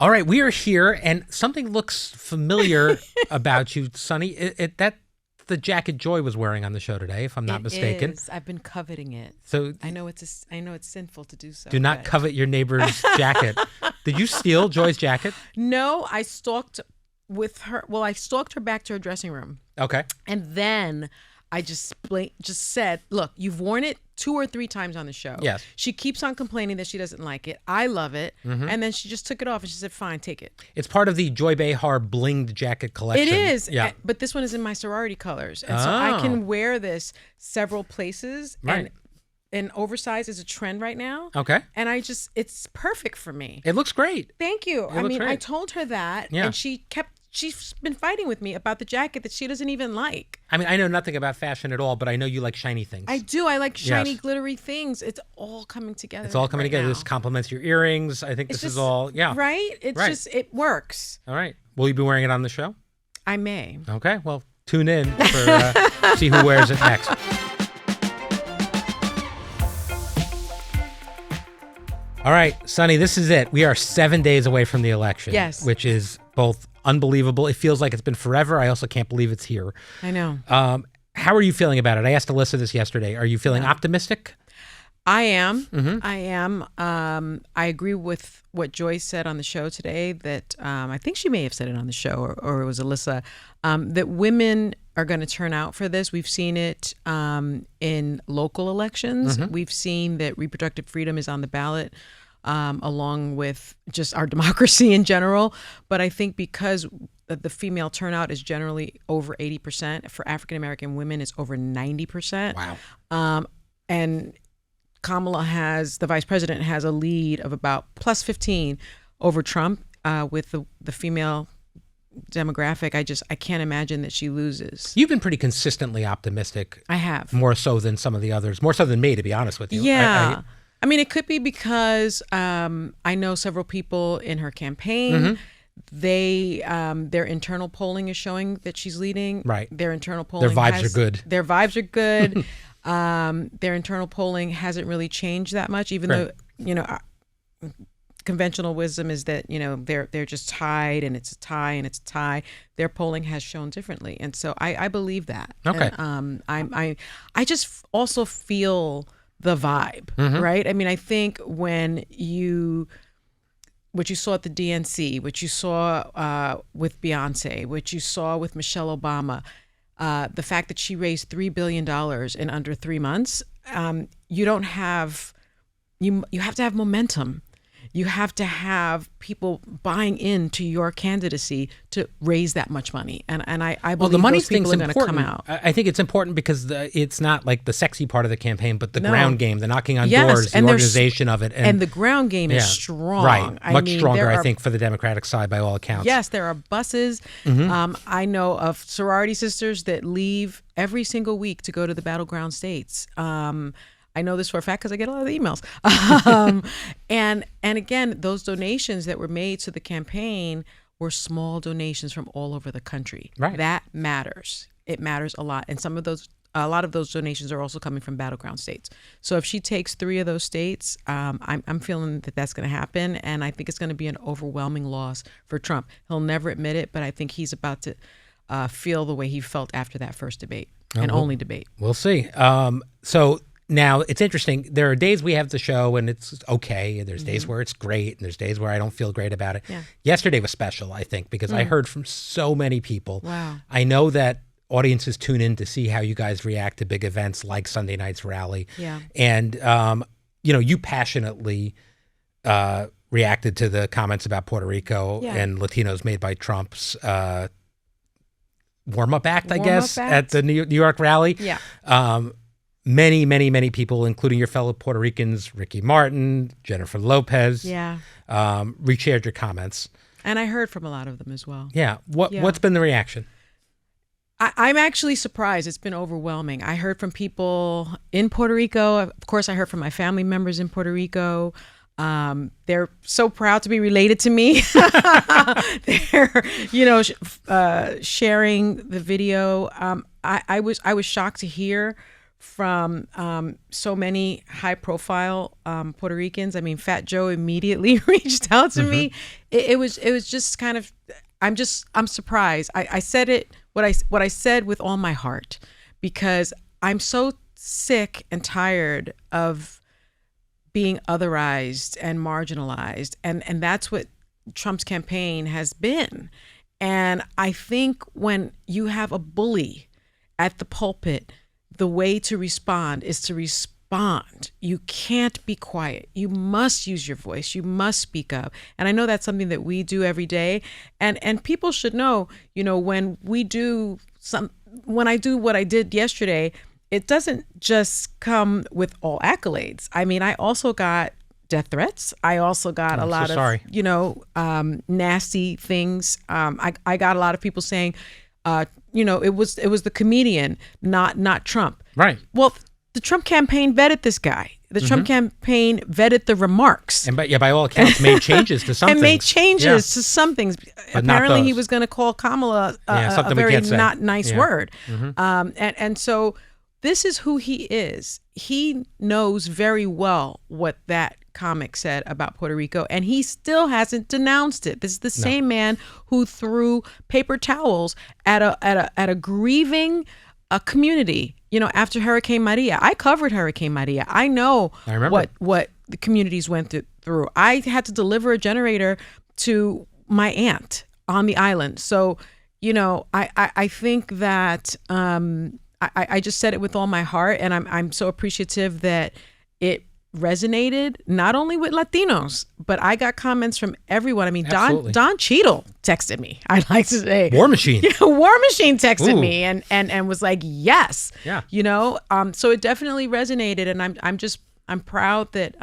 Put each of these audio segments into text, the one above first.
All right, we are here, and something looks familiar about you, Sonny. That the jacket Joy was wearing on the show today, if I'm not mistaken. It is. I've been coveting it. So I know it's sinful to do so. Do not covet your neighbor's jacket. Did you steal Joy's jacket? No, I stalked with her. Well, I stalked her back to her dressing room. Okay. And then I just said, look, you've worn it 2 or 3 times on the show. Yes. She keeps on complaining that she doesn't like it. I love it. Mm-hmm. And then she just took it off and she said, fine, take it. It's part of the Joy Behar blinged jacket collection. It is. Yeah. But this one is in my sorority colors. And so I can wear this several places. Right. And oversized is a trend right now. Okay. And it's perfect for me. It looks great. Thank you. I mean, great. I told her that. Yeah. And she's been fighting with me about the jacket that she doesn't even like. I mean, I know nothing about fashion at all, but I know you like shiny things. I do. I like shiny, Yes. glittery things. It's all coming together. It's all coming right together. now. This complements your earrings. I think It's this is just- all, yeah. Right? It's Right. just, it works. All right. Will you be wearing it on the show? I may. Okay. Well, tune in for see who wears it next. All right, Sonny, this is it. We are 7 days away from the election. Yes. Which is both unbelievable. It feels like it's been forever. I also can't believe it's here. I know. How are you feeling about it? I asked Alyssa this yesterday. Are you feeling optimistic? I am. Mm-hmm. I am. I agree with what Joyce said on the show today that I think she may have said it on the show or it was Alyssa, that women are going to turn out for this. We've seen it in local elections. Mm-hmm. We've seen that reproductive freedom is on the ballot along with just our democracy in general. But I think because the female turnout is generally over 80%, for African-American women, it's over 90%. Wow. And Kamala the vice president has a lead of about plus 15 over Trump with the female demographic. I can't imagine that she loses. You've been pretty consistently optimistic. I have. More so than some of the others. More so than me, to be honest with you. Yeah. I mean, it could be because I know several people in her campaign. Mm-hmm. Their internal polling is showing that she's leading. Right. Their internal polling. Their vibes are good. Their vibes are good. Their internal polling hasn't really changed that much, even Right. though, conventional wisdom is that, they're just tied and it's a tie and it's a tie. Their polling has shown differently. And so I believe that. Okay. And, I just also feel the vibe, Mm-hmm. right? I mean, I think what you saw at the DNC, what you saw with Beyonce, what you saw with Michelle Obama, the fact that she raised $3 billion in under 3 months, you have to have momentum. You have to have people buying into your candidacy to raise that much money. And I believe the money those people thing's are going to come important. out. I think it's important because it's not like the sexy part of the campaign, but the ground game, the knocking on Yes, doors, the and organization of it. And the ground game is strong. Right. I Much mean, stronger, there I are- think, for the Democratic side by all accounts. Yes, there are buses. Mm-hmm. I know of sorority sisters that leave every single week to go to the battleground states. I know this for a fact because I get a lot of emails. And again, those donations that were made to the campaign were small donations from all over the country. Right. That matters. It matters a lot. And a lot of those donations are also coming from battleground states. So if she takes 3 of those states, I'm feeling that that's going to happen. And I think it's going to be an overwhelming loss for Trump. He'll never admit it, but I think he's about to feel the way he felt after that first debate and only debate. We'll see. So now it's interesting. There are days we have the show and it's okay. There's days where it's great and there's days where I don't feel great about it. Yeah. Yesterday was special, I think, because I heard from so many people. Wow. I know that audiences tune in to see how you guys react to big events like Sunday night's rally. Yeah. And, you passionately reacted to the comments about Puerto Rico and Latinos made by Trump's warm-up act, I guess, at the New York rally. Yeah. Many, many, many people, including your fellow Puerto Ricans, Ricky Martin, Jennifer Lopez, reshared your comments. And I heard from a lot of them as well. Yeah. What's been the reaction? I'm actually surprised. It's been overwhelming. I heard from people in Puerto Rico. Of course, I heard from my family members in Puerto Rico. They're so proud to be related to me. They're, sharing the video. I was shocked to hear from so many high-profile Puerto Ricans. I mean, Fat Joe immediately reached out to me. It was just kind of, I'm surprised. I said it what I said with all my heart, because I'm so sick and tired of being otherized and marginalized, and that's what Trump's campaign has been. And I think when you have a bully at the pulpit, the way to respond is to respond. You can't be quiet. You must use your voice. You must speak up. And I know that's something that we do every day. And people should know, when I do what I did yesterday, it doesn't just come with all accolades. I mean, I also got death threats. I also got a lot of, nasty things. I got a lot of people saying, it was the comedian, not Trump. Right. Well, the Trump campaign vetted this guy. The Trump campaign vetted the remarks. And by all accounts, made changes to some things. And made changes to some things. But apparently, he was going to call Kamala a very not nice word. And so this is who he is. He knows very well what that comic said about Puerto Rico, and he still hasn't denounced it. This is the same man who threw paper towels at a grieving community. After Hurricane Maria, I covered Hurricane Maria. I know what the communities went through. I had to deliver a generator to my aunt on the island. So, I think that I just said it with all my heart, and I'm so appreciative that it resonated not only with Latinos, but I got comments from everyone. I mean, Don Cheadle texted me. I'd like to say War Machine. Yeah, War Machine texted me and was like, yes. Yeah. So it definitely resonated, and I'm proud that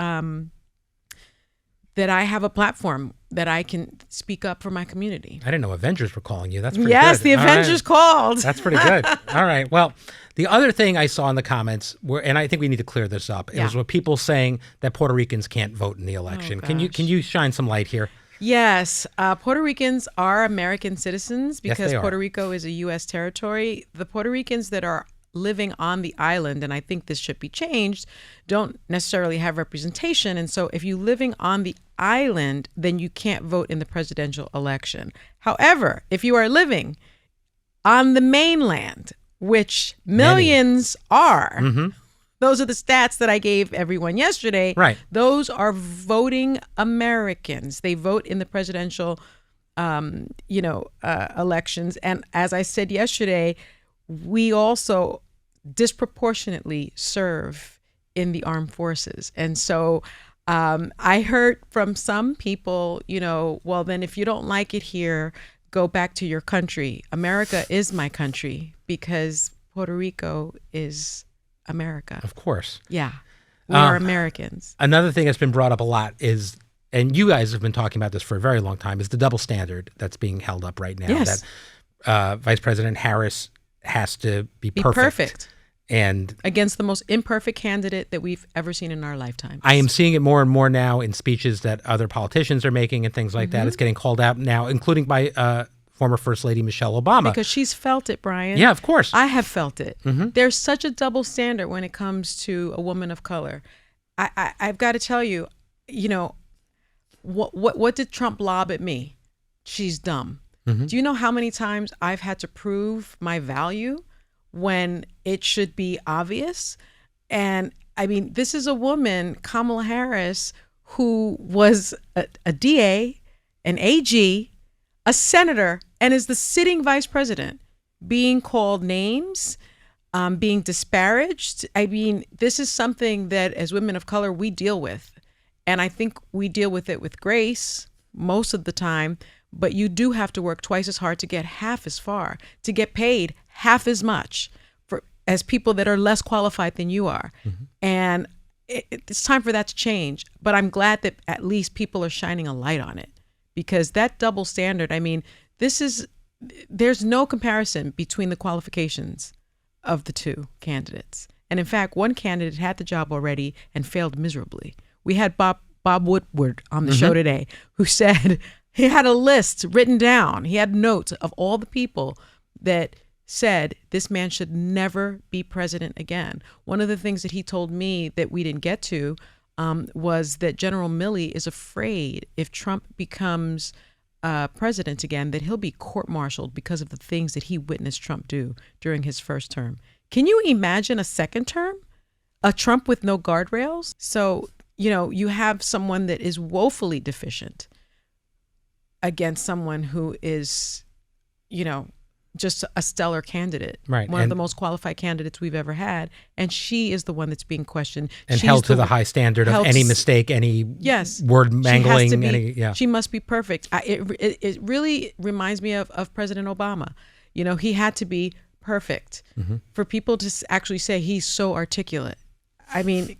that I have a platform that I can speak up for my community. I didn't know Avengers were calling you. That's pretty good. Yes, the Avengers called. That's pretty good. All right. Well, the other thing I saw in the comments and I think we need to clear this up, is what people saying that Puerto Ricans can't vote in the election. Can you shine some light here? Yes. Puerto Ricans are American citizens because Yes, Puerto Rico is a U.S. territory. The Puerto Ricans that are living on the island, and I think this should be changed, don't necessarily have representation. And so if you're living on the island, then you can't vote in the presidential election. However, if you are living on the mainland, which millions are, those are the stats that I gave everyone yesterday. Right. Those are voting Americans. They vote in the presidential, elections. And as I said yesterday, we also disproportionately serve in the armed forces. And so I heard from some people, well, then if you don't like it here, go back to your country. America is my country because Puerto Rico is America. Of course. Yeah. We are Americans. Another thing that's been brought up a lot is, and you guys have been talking about this for a very long time, is the double standard that's being held up right now. Yes. That Vice President Harris has to be perfect. And against the most imperfect candidate that we've ever seen in our lifetime. I am seeing it more and more now in speeches that other politicians are making and things like that. It's getting called out now, including by former First Lady Michelle Obama. Because she's felt it, Brian. Yeah, of course. I have felt it. There's such a double standard when it comes to a woman of color. I've got to tell you, what did Trump lob at me? She's dumb. Do you know how many times I've had to prove my value when it should be obvious? And I mean, this is a woman, Kamala Harris, who was a DA, an AG, a senator, and is the sitting vice president, being called names, being disparaged. I mean, this is something that as women of color, we deal with. And I think we deal with it with grace most of the time. But you do have to work twice as hard to get half as far, to get paid half as much as people that are less qualified than you are. And it's time for that to change. But I'm glad that at least people are shining a light on it, because that double standard, I mean, there's no comparison between the qualifications of the two candidates. And in fact, one candidate had the job already and failed miserably. We had Bob Woodward on the show today, who said he had a list written down. He had notes of all the people that said this man should never be president again. One of the things that he told me that we didn't get to was that General Milley is afraid if Trump becomes president again, that he'll be court-martialed because of the things that he witnessed Trump do during his first term. Can you imagine a second term? A Trump with no guardrails? So, you have someone that is woefully deficient against someone who is, just a stellar candidate, right? One of the most qualified candidates we've ever had, and she is the one that's being questioned and held to the high standard of any mistake, any word mangling. She must be perfect. It really reminds me of President Obama. He had to be perfect for people to actually say he's so articulate. I mean,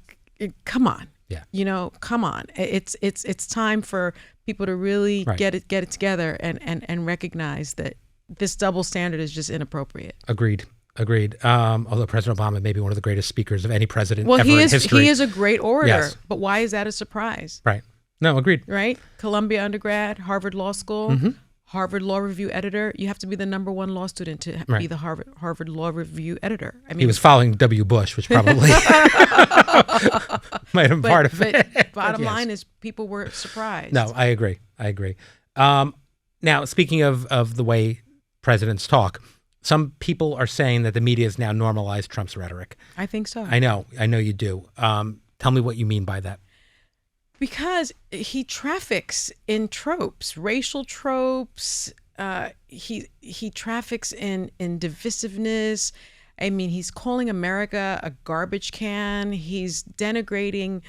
come on. Yeah. Come on. It's time for people to really get it together and recognize that this double standard is just inappropriate. Agreed. Although President Obama may be one of the greatest speakers of any president ever in history. He is a great orator, yes. But why is that a surprise? Right. No, agreed. Right? Columbia undergrad, Harvard Law School, Harvard Law Review editor. You have to be the #1 law student to be the Harvard Law Review editor. I mean, he was following W. Bush, which probably might have been part of it. But bottom line is people were surprised. No, I agree. Now, speaking of the way presidents talk, some people are saying that the media has now normalized Trump's rhetoric. I think so. I know you do. Tell me what you mean by that. Because he traffics in tropes, racial tropes. He traffics in divisiveness. I mean, he's calling America a garbage can. He's denigrating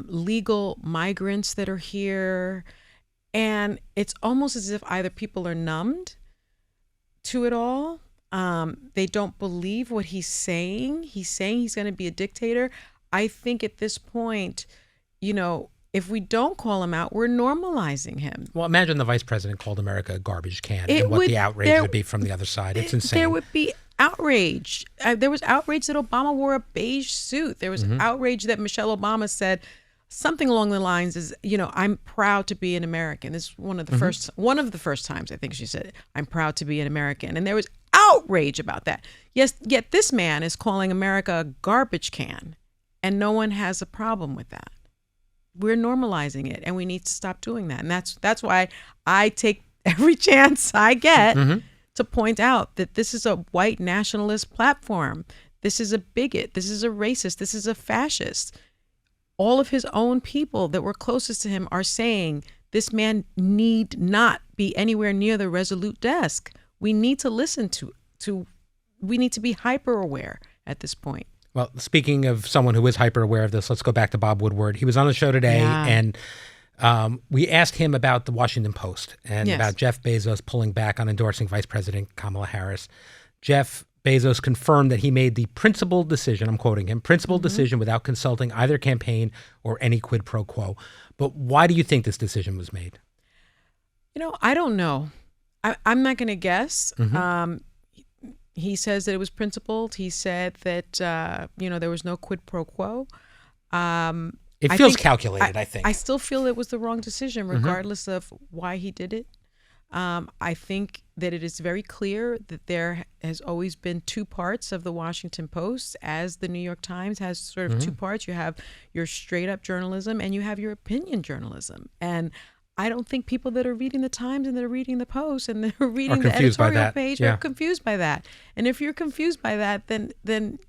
legal migrants that are here. And it's almost as if either people are numbed to it all. They don't believe what he's saying. He's saying he's going to be a dictator. I think at this point, if we don't call him out, we're normalizing him. Well, imagine the vice president called America a garbage can and what the outrage would be from the other side. It's insane. There would be outrage. There was outrage that Obama wore a beige suit. There was outrage that Michelle Obama said something along the lines is, I'm proud to be an American. This is one of the first times I think she said, I'm proud to be an American. And there was outrage about that. Yes, yet this man is calling America a garbage can, and no one has a problem with that. We're normalizing it, and we need to stop doing that. And that's why I take every chance I get to point out that this is a white nationalist platform. This is a bigot. This is a racist. This is a fascist. All of his own people that were closest to him are saying this man need not be anywhere near the Resolute desk. We need to listen to we need to be hyper aware at this point. Well, speaking of someone who is hyper aware of this, let's go back to Bob Woodward. He was on the show today, and we asked him about the Washington Post and about Jeff Bezos pulling back on endorsing Vice President Kamala Harris. Jeff Bezos confirmed that he made the principled decision, I'm quoting him, principled decision without consulting either campaign or any quid pro quo. But why do you think this decision was made? I don't know. I'm not going to guess. He says that it was principled. He said that, there was no quid pro quo. It feels calculated, I think. I still feel it was the wrong decision, regardless of why he did it. I think that it is very clear that there has always been two parts of the Washington Post, as the New York Times has sort of two parts. You have your straight up journalism and you have your opinion journalism. And I don't think people that are reading the Times and that are reading the Post and that are reading the editorial page are confused by that. And if you're confused by that, then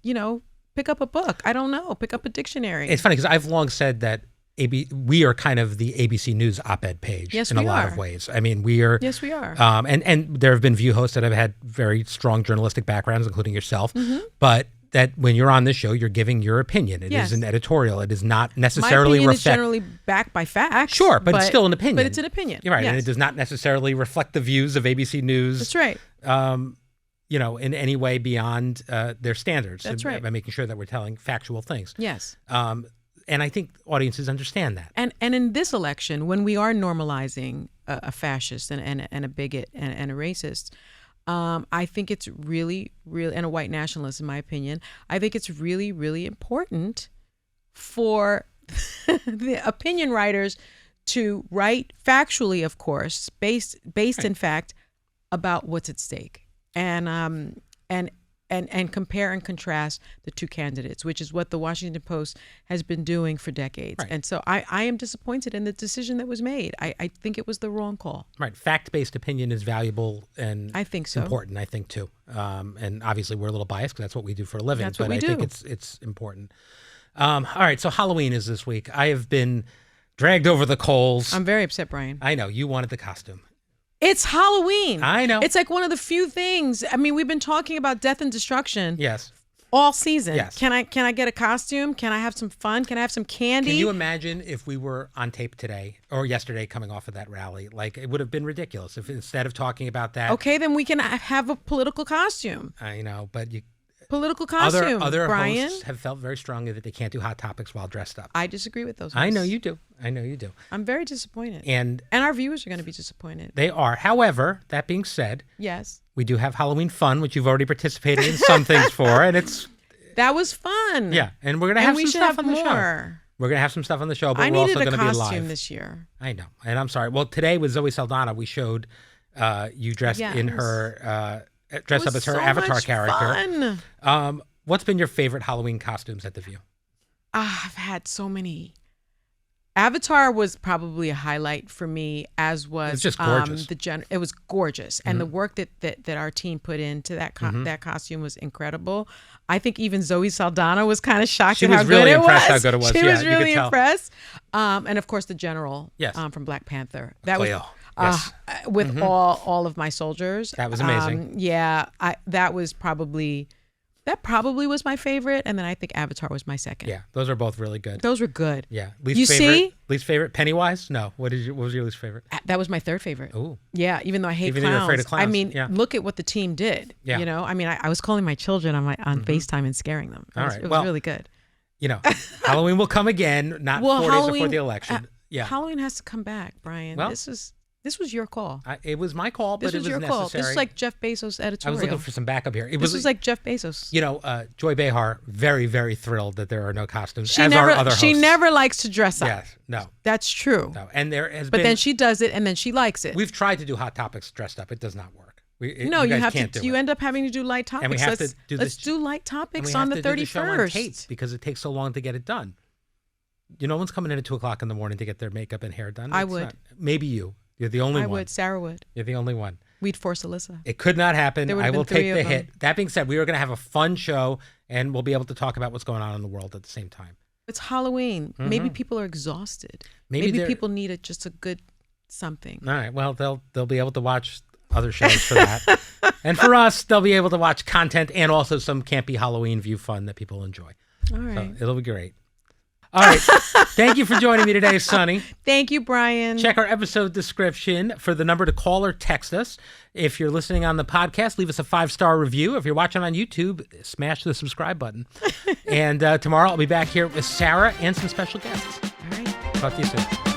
pick up a book. I don't know. Pick up a dictionary. It's funny because I've long said that we are kind of the ABC News op-ed page in a lot of ways. I mean, we are. Yes, we are. And there have been View hosts that have had very strong journalistic backgrounds, including yourself. But that when you're on this show, you're giving your opinion. It is an editorial. It is not necessarily My opinion is generally backed by facts. Sure, but it's still an opinion. But it's an opinion. You're right, and it does not necessarily reflect the views of ABC News. That's right. In any way beyond their standards. That's right. By making sure that we're telling factual things. Yes. And I think audiences understand that. And in this election, when we are normalizing a fascist and a bigot and a racist, I think it's really, really, and a white nationalist, in my opinion, I think it's really, really important for the opinion writers to write factually, of course, based in fact, about what's at stake. and compare and contrast the two candidates, which is what the Washington Post has been doing for decades. Right. And so I am disappointed in the decision that was made. I think it was the wrong call. Right. Fact-based opinion is valuable and I think so. important, I think, too. And obviously we're a little biased because that's what we do for a living. That's what we do. I think it's important. All right. So Halloween is this week. I have been dragged over the coals. I'm very upset, Brian. I know. You wanted the costume. It's Halloween. I know. It's like one of the few things. I mean, we've been talking about death and destruction. Yes. All season. Yes. Can I get a costume? Can I have some fun? Can I have some candy? Can you imagine if we were on tape today or yesterday coming off of that rally? Like, it would have been ridiculous if instead of talking about that. Okay, then we can have a political costume. I know, but you. Political costume, Other Brian. hosts have felt very strongly that they can't do hot topics while dressed up. I disagree with those hosts. I know you do. I'm very disappointed. And our viewers are going to be disappointed. They are. However, that being said, yes, we do have Halloween fun, which you've already participated in some things for, and that was fun. Yeah, and we're going to have some stuff on the show. We're going to have some stuff on the show, but we're also going to be live. I needed a costume this year. I know, and I'm sorry. Well, today with Zoe Saldana, we showed you dressed in her dressed up as her Avatar character. Fun. What's been your favorite Halloween costumes at The View? I've had so many. Avatar was probably a highlight for me, as was it's just gorgeous. It was gorgeous, and the work that our team put into that that costume was incredible. I think even Zoe Saldana was kind of shocked at how good it was. She was really impressed how good it was. She was really impressed. And of course, the general from Black Panther. That Cleo. was with all of my soldiers. That was amazing. That probably was my favorite, and then I think Avatar was my second. Yeah, those are both really good. Those were good. Yeah. Least favorite? Pennywise? No. What was your least favorite? That was my third favorite. Oh. Yeah, even though I hate clowns. Even though you're afraid of clowns. I mean, look at what the team did. Yeah. You know, I mean, I was calling my children on FaceTime and scaring them. It was really good. You know, Halloween will come again, not 4 days before the election. Halloween has to come back, Brian. Well, this was your call. It was my call, but it was necessary. Call. This is like Jeff Bezos' editorial. I was looking for some backup here. This was like Jeff Bezos. You know, Joy Behar, very, very thrilled that there are no costumes, are other hosts. She never likes to dress up. Yes, no. That's true. No, and there has But then she does it, and then she likes it. We've tried to do hot topics dressed up. It does not work. You have to. You end up having to do light topics. And we have let's do light topics on the 31st. Do the show on tape because it takes so long to get it done. No one's coming in at 2:00 in the morning to get their makeup and hair done. I would. Maybe you. You're the only one. I would. Sarah would. You're the only one. We'd force Alyssa. It could not happen. I will take the hit. That being said, we are going to have a fun show, and we'll be able to talk about what's going on in the world at the same time. It's Halloween. Maybe people are exhausted. Maybe people need just a good something. All right. Well, they'll be able to watch other shows for that. And for us, they'll be able to watch content and also some campy Halloween view fun that people enjoy. All right. So it'll be great. All right. Thank you for joining me today, Sunny. Thank you, Brian. Check our episode description for the number to call or text us. If you're listening on the podcast, leave us a 5-star review. If you're watching on YouTube, smash the subscribe button. And tomorrow I'll be back here with Sarah and some special guests. All right. Talk to you soon.